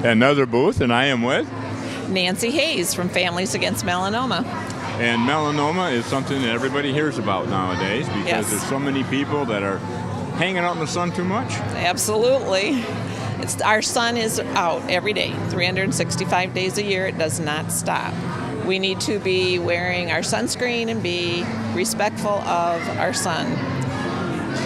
Another booth, and I am with Nancy Hayes from Families Against Melanoma. And melanoma is something that everybody hears about nowadays because Yes. there's so many people that are hanging out in the sun too much. Absolutely. Our sun is out every day, 365 days a year. It does not stop. We need to be wearing our sunscreen and be respectful of our sun.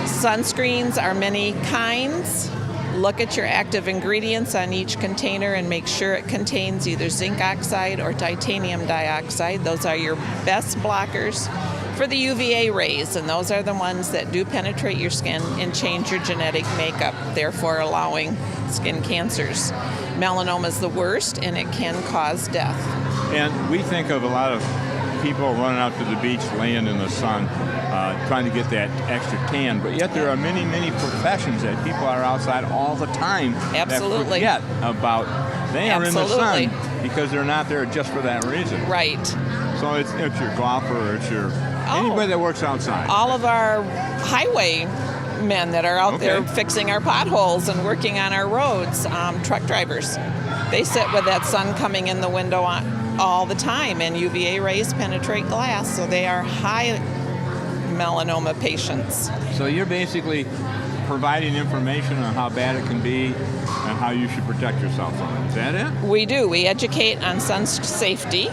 Sunscreens are many kinds. Look at your active ingredients on each container and make sure it contains either zinc oxide or titanium dioxide. Those are your best blockers for the UVA rays, and those are the ones that do penetrate your skin and change your genetic makeup, therefore allowing skin cancers. Melanoma is the worst, and it can cause death. And we think of a lot of people running out to the beach, laying in the sun, trying to get that extra tan. But yet there are many, many professions that people are outside all the time Absolutely. that forget about. They are Absolutely. in the sun because they're not there just for that reason. Right. So it's your golfer, or it's your anybody that works outside. All of our highway men that are out there Okay. fixing our potholes and working on our roads, truck drivers, they sit with that sun coming in the window all the time, and UVA rays penetrate glass, so they are high melanoma patients. So you're basically providing information on how bad it can be and how you should protect yourself from it. Is that it? We do. We educate on sun safety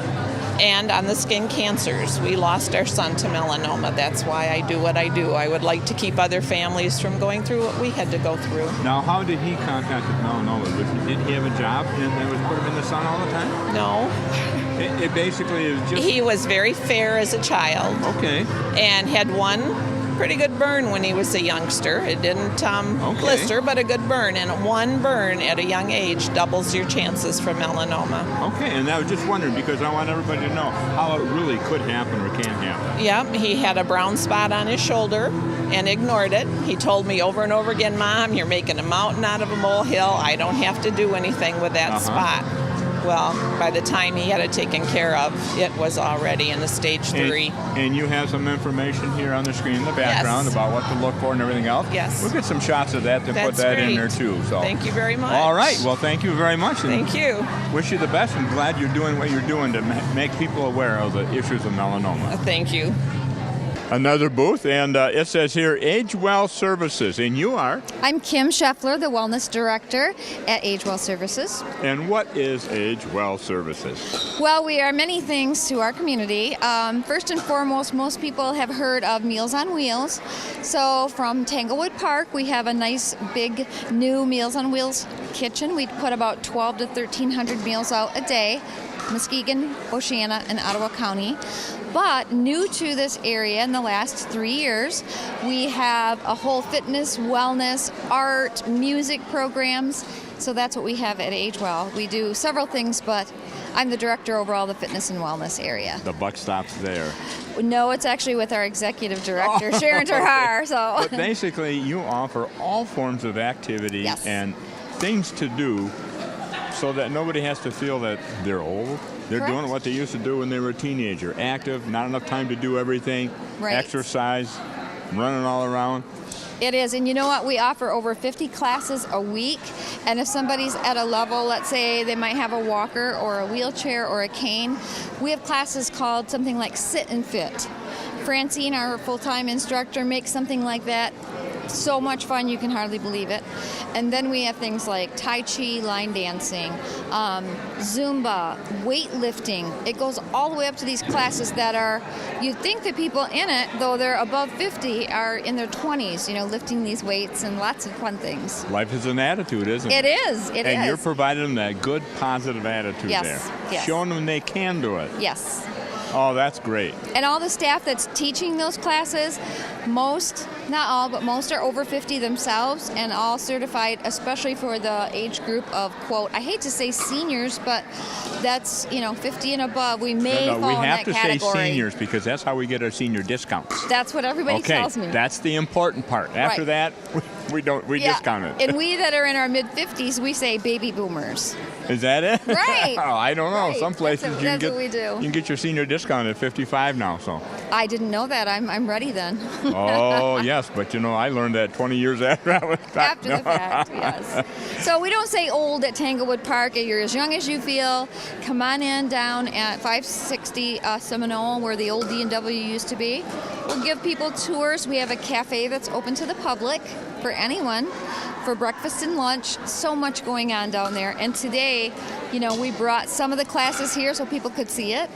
and on the skin cancers. We lost our son to melanoma. That's why I do what I do. I would like to keep other families from going through what we had to go through. Now, how did he contact melanoma? Did he have a job and that was put him in the sun all the time? No. It basically is just... He was very fair as a child. Okay. And had one pretty good burn when he was a youngster. It didn't blister, but a good burn. And one burn at a young age doubles your chances for melanoma. Okay, and I was just wondering because I want everybody to know how it really could happen or can happen. Yep, he had a brown spot on his shoulder and ignored it. He told me over and over again, "Mom, you're making a mountain out of a molehill. I don't have to do anything with that spot." Well, by the time he had it taken care of, it was already in the stage 3. And you have some information here on the screen in the background about what to look for and everything else? Yes. We'll get some shots of that to put that in there too. So thank you very much. All right. Well, thank you very much. Thank you. Wish you the best and glad you're doing what you're doing to make people aware of the issues of melanoma. Thank you. Another booth, and it says here, Age Well Services, and you are? I'm Kim Scheffler, the Wellness Director at Age Well Services. And what is Age Well Services? Well, we are many things to our community. First and foremost, most people have heard of Meals on Wheels. So from Tanglewood Park, we have a nice big new Meals on Wheels kitchen. We put about 12 to 1,300 meals out a day, Muskegon, Oceana, and Ottawa County. But new to this area in the last 3 years, we have a whole fitness, wellness, art, music programs. So that's what we have at Age Well. We do several things, but I'm the director over all the fitness and wellness area. The buck stops there. No, it's actually with our executive director, Sharon Terhar. So. But basically, you offer all forms of activity and things to do so that nobody has to feel that they're old. They're Correct. doing what they used to do when they were a teenager. Active, not enough time to do everything. Right. Exercise, running all around. It is, and you know what? We offer over 50 classes a week, and if somebody's at a level, let's say they might have a walker or a wheelchair or a cane, we have classes called something like Sit and Fit. Francine, our full-time instructor, makes something like that. So much fun, you can hardly believe it. And then we have things like Tai Chi, line dancing, Zumba, weightlifting. It goes all the way up to these classes that are, you'd think the people in it, though they're above 50, are in their 20s, lifting these weights and lots of fun things. Life is an attitude, isn't it? It is. And you're providing them that good, positive attitude there. Yes. Showing them they can do it. Yes. Oh, that's great. And all the staff that's teaching those classes, most, not all, but most are over 50 themselves and all certified, especially for the age group of, quote, I hate to say seniors, but that's, 50 and above. We may fall in that category. We have to say seniors because that's how we get our senior discounts. That's what everybody tells me. That's the important part. After that, We discount it. And we that are in our mid-50s, we say baby boomers. Is that it? Right. Oh, I don't know. Right. Some places That's what we do. You can get your senior discount at 55 now. So. I didn't know that. I'm ready then. Oh yes, but I learned that 20 years after I was back. After the fact, yes. So we don't say old at Tanglewood Park. You're as young as you feel. Come on in down at 560 Seminole, where the old D&W used to be. We'll give people tours. We have a cafe that's open to the public for anyone for breakfast and lunch. So much going on down there. And today, we brought some of the classes here so people could see it.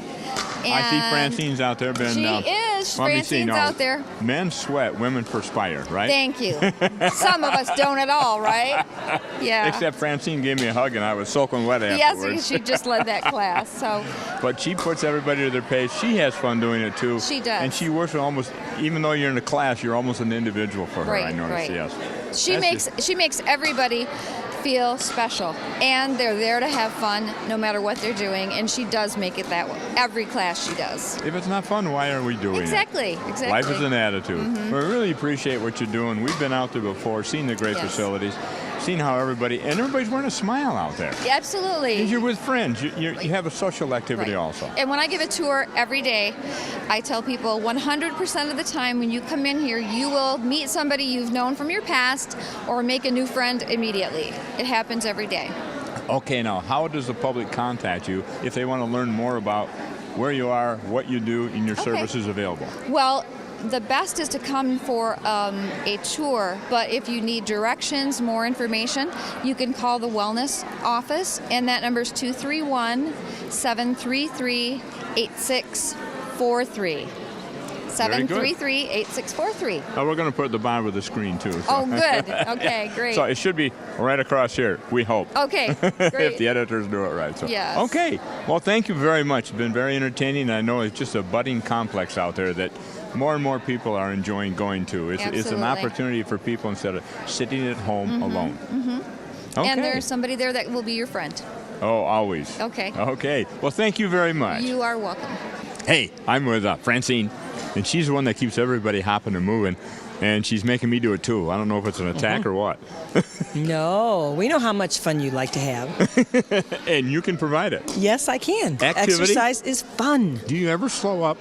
And I see Francine's out there. She is. Francine's out there. Men sweat, women perspire, right? Thank you. Some of us don't at all, right? Yeah. Except Francine gave me a hug and I was soaking wet afterwards. Yes, she just led that class. So. But she puts everybody to their pace. She has fun doing it too. She does. And she works with almost, even though you're in a class, you're almost an individual for her. Right, I notice. right. Yes. She makes everybody feel special, and they're there to have fun no matter what they're doing, and she does make it that way. Every class she does. If it's not fun, why are we doing it? Exactly. Life is an attitude. We really appreciate what you're doing. We've been out there before, seen the great facilities, seen how everybody's wearing a smile out there. Yeah, absolutely. Because you're with friends. You have a social activity also. And when I give a tour every day, I tell people 100% of the time when you come in here, you will meet somebody you've known from your past or make a new friend immediately. It happens every day. Okay, now, how does the public contact you if they want to learn more about where you are, what you do, and your services available? Well, the best is to come for a tour, but if you need directions, more information, you can call the wellness office, and that number is 231-733-8643. 733-8643. Oh, we're going to put it at the bottom of the screen, too. So. Oh, good. Okay, great. So it should be right across here, we hope. Okay, great. If the editors do it right. So. Yes. Okay. Well, thank you very much. It's been very entertaining. I know it's just a budding complex out there that more and more people are enjoying going to. It's an opportunity for people instead of sitting at home alone. Okay. And there's somebody there that will be your friend. Oh, always. Okay. Okay. Well, thank you very much. You are welcome. Hey, I'm with Francine, and she's the one that keeps everybody hopping and moving, and she's making me do it too. I don't know if it's an attack or what. No, we know how much fun you like to have. And you can provide it. Yes, I can. Activity? Exercise is fun. Do you ever slow up?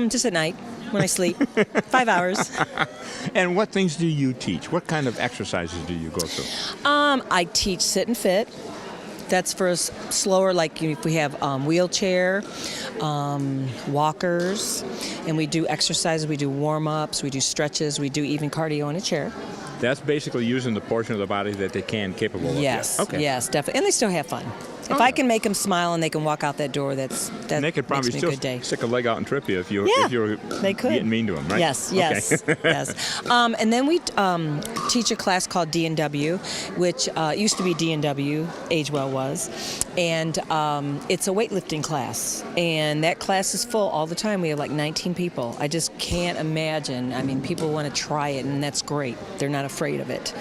Just at night when I sleep. 5 hours. And what things do you teach? What kind of exercises do you go through? I teach sit and fit. That's for us slower, like if we have wheelchair, walkers, and we do exercises, we do warm-ups, we do stretches, we do even cardio in a chair. That's basically using the portion of the body that they can capable of. Yes, Okay. yes, definitely. And they still have fun. If I can make them smile and they can walk out that door, that And they could probably makes me still a good day. stick a leg out and trip you if you were they could. getting mean to them, right? Yes, Okay. yes, yes. And then we teach a class called D&W, which used to be D&W, Agewell was, and it's a weightlifting class. And that class is full all the time. We have like 19 people. I just can't imagine. I mean, people want to try it, and that's great. They're not afraid of it.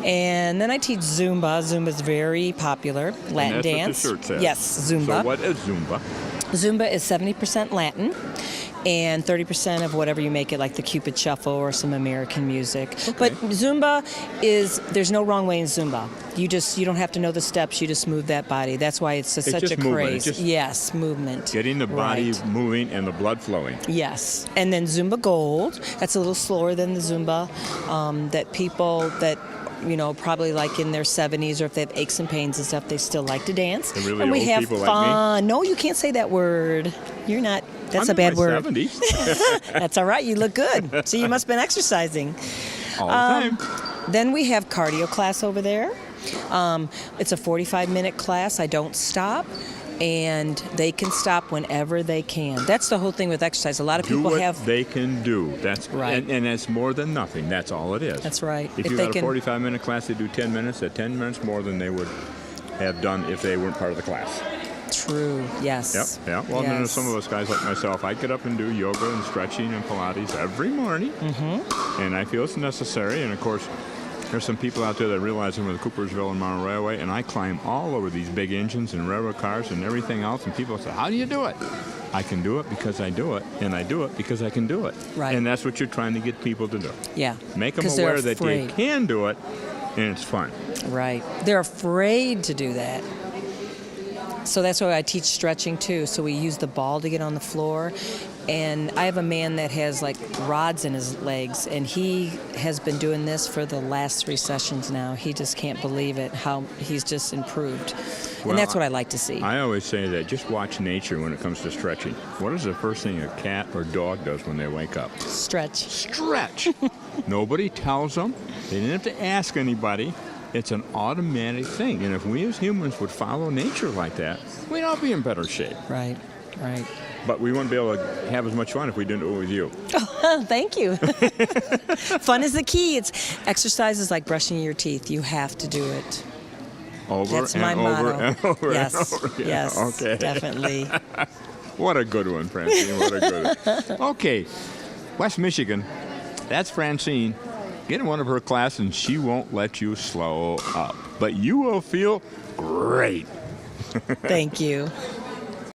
And then I teach Zumba. Zumba's very popular, Latin dance. What the shirt says. Yes, Zumba. So what is Zumba? Zumba is 70% Latin and 30% of whatever you make it, like the Cupid Shuffle or some American music. Okay. But Zumba there's no wrong way in Zumba. You don't have to know the steps, you just move that body. That's why it's such just a movement. craze. It's just Yes, movement. Getting the body Right. moving and the blood flowing. Yes. And then Zumba Gold, that's a little slower than the Zumba that people that probably like in their 70s, or if they have aches and pains and stuff, they still like to dance. And really and we old have people fun. like me? No, you can't say that word. You're not. That's I'm a bad in my word. 70s. That's all right. You look good. So you must have been exercising. All the time. Then we have cardio class over there. It's a 45-minute class. I don't stop. And they can stop whenever they can. That's the whole thing with exercise. A lot of people do what have. they can do. That's Right. And that's more than nothing. That's all it is. That's right. If you they got a can- 45-minute class, they do 10 minutes. At 10 minutes more than they would have done if they weren't part of the class. True. Yes. Yep. Yeah. Well, then there's Yes. some of us guys like myself. I get up and do yoga and stretching and Pilates every morning, and I feel it's necessary. And of course, there's some people out there that realize I'm with the Coopersville and Mountain Railway, and I climb all over these big engines and railroad cars and everything else. And people say, "How do you do it?" I can do it because I do it, and I do it because I can do it. Right. And that's what you're trying to get people to do. Yeah. Make them 'Cause they're aware that they afraid. can do it, and it's fun. Right. They're afraid to do that. So that's why I teach stretching too. So we use the ball to get on the floor. And I have a man that has like rods in his legs, and he has been doing this for the last 3 sessions now. He just can't believe it, how he's just improved. Well, and that's what I like to see. I always say that just watch nature when it comes to stretching. What is the first thing a cat or dog does when they wake up? Stretch. Stretch. Nobody tells them. They didn't have to ask anybody. It's an automatic thing. And if we as humans would follow nature like that, we'd all be in better shape. Right, right. But we wouldn't be able to have as much fun if we didn't do it with you. Oh, thank you. Fun is the key. It's exercises like brushing your teeth. You have to do it. Over That's and my over motto. and over Yes, and over again. yes, Okay. definitely. What a good one, Francine. What a good one. Okay, West Michigan. That's Francine. Get in one of her classes and she won't let you slow up. But you will feel great. Thank you.